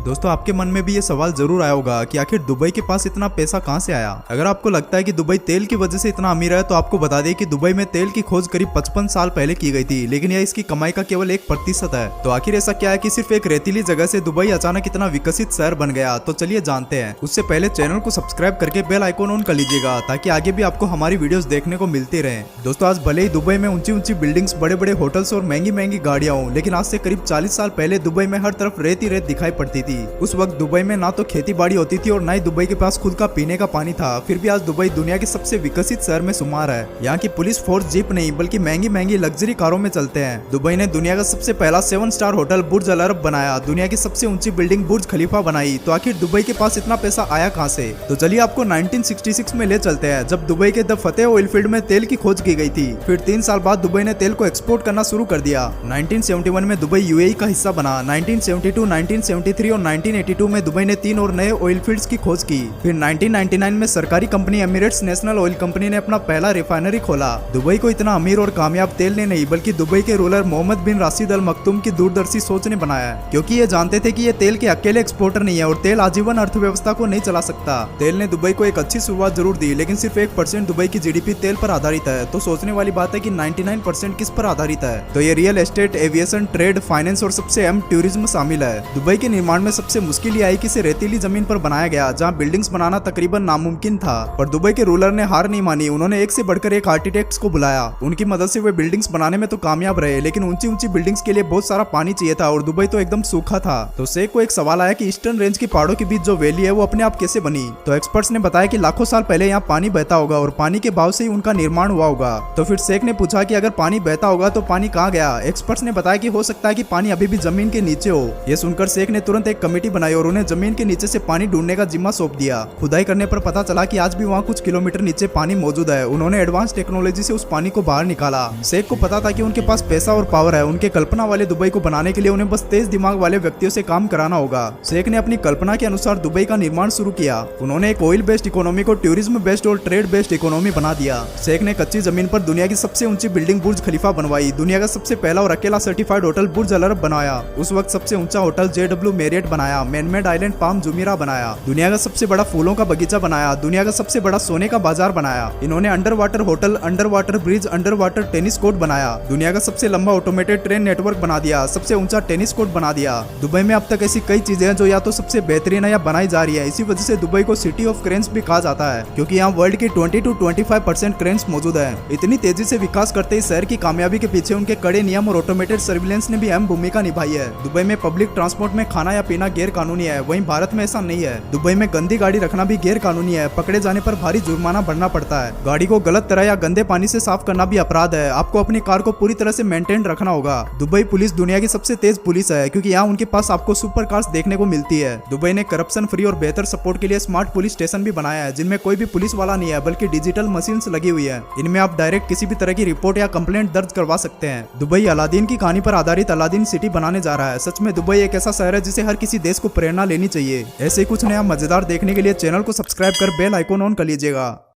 दोस्तों आपके मन में भी ये सवाल जरूर आया होगा कि आखिर दुबई के पास इतना पैसा कहां से आया। अगर आपको लगता है कि दुबई तेल की वजह से इतना अमीर है तो आपको बता दें कि दुबई में तेल की खोज करीब 55 साल पहले की गई थी, लेकिन यह इसकी कमाई का केवल 1% है। तो आखिर ऐसा क्या है कि सिर्फ एक रेतीली जगह से दुबई अचानक इतना विकसित शहर बन गया। तो चलिए जानते हैं। उससे पहले चैनल को सब्सक्राइब करके बेल आइकॉन ऑन कर लीजिएगा ताकि आगे भी आपको हमारी वीडियोस देखने को मिलती रहे। दोस्तों आज भले ही दुबई में ऊंची ऊंची बिल्डिंग्स, बड़े बड़े होटल्स और महंगी महंगी गाड़ियां हों, लेकिन आज से करीब 40 साल पहले दुबई में हर तरफ रेत ही रेत दिखाई पड़ती थी। उस वक्त दुबई में ना तो खेती बाड़ी होती थी और ना ही दुबई के पास खुद का पीने का पानी था। फिर भी आज दुबई दुनिया के सबसे विकसित शहर में शुमार है। यहाँ की पुलिस फोर्स जीप नहीं बल्कि महंगी महंगी लग्जरी कारों में चलते हैं। दुबई ने दुनिया का सबसे पहला 7 स्टार होटल बुर्ज अल अरब बनाया, दुनिया की सबसे ऊंची बिल्डिंग बुर्ज खलीफा बनाई। तो आखिर दुबई के पास इतना पैसा आया कहाँ से? तो चलिए आपको 1966 में ले चलते हैं, जब दुबई के द फतेह ऑयल फील्ड में तेल की खोज की गई थी। फिर 3 साल बाद दुबई ने तेल को एक्सपोर्ट करना शुरू कर दिया। 1971 में दुबई यूएई का हिस्सा बना। 1972, 1973 और 1982 में दुबई ने 3 और नए ऑयल फील्ड्स की खोज की। फिर 1999 में सरकारी company Emirates national oil company ने अपना पहला रिफाइनरी खोला। दुबई को इतना अमीर और कामयाब तेल ने नहीं बल्कि दुबई के रूलर मोहम्मद बिन राशिद अल मखतूम की दूरदर्शी सोच ने बनाया, क्योंकि ये जानते थे कि ये तेल के अकेले एक्सपोर्टर नहीं है और तेल आजीवन अर्थव्यवस्था को नहीं चला सकता। तेल ने दुबई को एक अच्छी शुरुआत जरूर दी, लेकिन सिर्फ 1% दुबई की जीडीपी तेल पर आधारित है। तो सोचने वाली बात है कि 99% किस पर आधारित है? तो ये real estate, aviation, trade, finance और सबसे अहम टूरिज्म शामिल है। दुबई के निर्माण में सबसे मुश्किल ये आई कि इसे रेतीली जमीन पर बनाया गया, जहाँ बिल्डिंग्स बनाना तकरीबन नामुमकिन था। पर दुबई के रूलर ने हार नहीं मानी। उन्होंने एक से बढ़कर एक आर्किटेक्ट्स को बुलाया। उनकी मदद से वे बिल्डिंग्स बनाने में तो कामयाब रहे, लेकिन ऊंची ऊंची बिल्डिंग्स के लिए बहुत सारा पानी चाहिए था और दुबई तो एकदम सूखा था। तो शेख को एक सवाल आया कि ईस्टर्न रेंज की पहाड़ों के बीच जो वैली है वो अपने आप कैसे बनी? तो एक्सपर्ट्स ने बताया कि लाखों साल पहले यहाँ पानी बहता होगा और पानी के बहाव से ही उनका निर्माण हुआ होगा। तो फिर शेख ने पूछा कि अगर पानी बहता होगा तो पानी कहाँ गया? एक्सपर्ट्स ने बताया कि हो सकता है कि पानी अभी भी जमीन के नीचे हो। ये सुनकर शेख ने तुरंत एक कमेटी बनाई और उन्हें जमीन के नीचे से पानी ढूंढने का जिम्मा सौंप दिया। खुदाई करने पर पता चला कि आज भी वहाँ कुछ किलोमीटर नीचे पानी मौजूद है। उन्होंने एडवांस टेक्नोलॉजी से उस पानी को बाहर निकाला। शेख को पता था कि उनके पास पैसा और पावर है। उनके कल्पना वाले दुबई को बनाने के लिए उन्हें बस तेज दिमाग वाले व्यक्तियों से काम कराना होगा। शेख ने अपनी कल्पना के अनुसार दुबई का निर्माण शुरू किया। उन्होंने एक ऑयल बेस्ड इकोनॉमी को टूरिज्म बेस्ड और ट्रेड बेस्ड इकोनॉमी बना दिया। शेख ने कच्ची जमीन पर दुनिया की सबसे ऊंची बिल्डिंग बुर्ज खलीफा बनवाई। दुनिया का सबसे पहला और अकेला सर्टिफाइड होटल बुर्ज अल अरब बनाया। उस वक्त सबसे ऊंचा होटल JW मैरियट बनाया। मैनमेड आइलैंड पाम जुमीरा बनाया। दुनिया का सबसे बड़ा फूलों का बगीचा बनाया। दुनिया का सबसे बड़ा सोने का बाजार बनाया। इन्होंने under water hotel, under water bridge, under water tennis court बनाया। दुनिया का सबसे लंबा ऑटोमेटेड ट्रेन नेटवर्क बना दिया। सबसे ऊंचा टेनिस कोर्ट बना दिया। दुबई में अब तक ऐसी कई चीजें हैं जो या तो सबसे बेहतरीन है या बनाई जा रही है। इसी वजह से दुबई को सिटी ऑफ क्रेन्स भी कहा जाता है, क्योंकि यहाँ वर्ल्ड की 20 to 25% क्रेन्स मौजूद है। इतनी तेजी से विकास करते इस शहर की कामयाबी के पीछे उनके कड़े नियम और ऑटोमेटेड सर्विलेंस ने भी अहम भूमिका निभाई है। दुबई में पब्लिक ट्रांसपोर्ट में खाना या पीना गैर कानूनी है, वहीं भारत में ऐसा नहीं है। दुबई में गंदी गाड़ी रखना भी गैर कानूनी है। पकड़े जाने पर भारी जुर्माना भरना पड़ता है। गाड़ी को गलत तरह या गंदे पानी से साफ करना भी अपराध है। आपको अपनी कार को पूरी तरह से मेंटेन रखना होगा। दुबई पुलिस दुनिया की सबसे तेज पुलिस है, क्योंकि यहाँ उनके पास आपको सुपर कार्स देखने को मिलती है। दुबई ने करप्शन फ्री और बेहतर सपोर्ट के लिए स्मार्ट पुलिस स्टेशन भी बनाया है, जिनमें कोई भी पुलिस वाला नहीं है बल्कि डिजिटल मशीन्स लगी हुई है। इनमें आप डायरेक्ट किसी भी तरह की रिपोर्ट या कंप्लेंट दर्ज करवा सकते हैं। दुबई अलादीन की कहानी पर आधारित अलादीन सिटी बनाने जा रहा है। सच में दुबई एक ऐसा शहर है जिसे हर किसी देश को प्रेरणा लेनी चाहिए। ऐसे कुछ नया मजेदार देखने के लिए चैनल को सब्सक्राइब कर बेल आइकॉन ऑन कर लीजिएगा।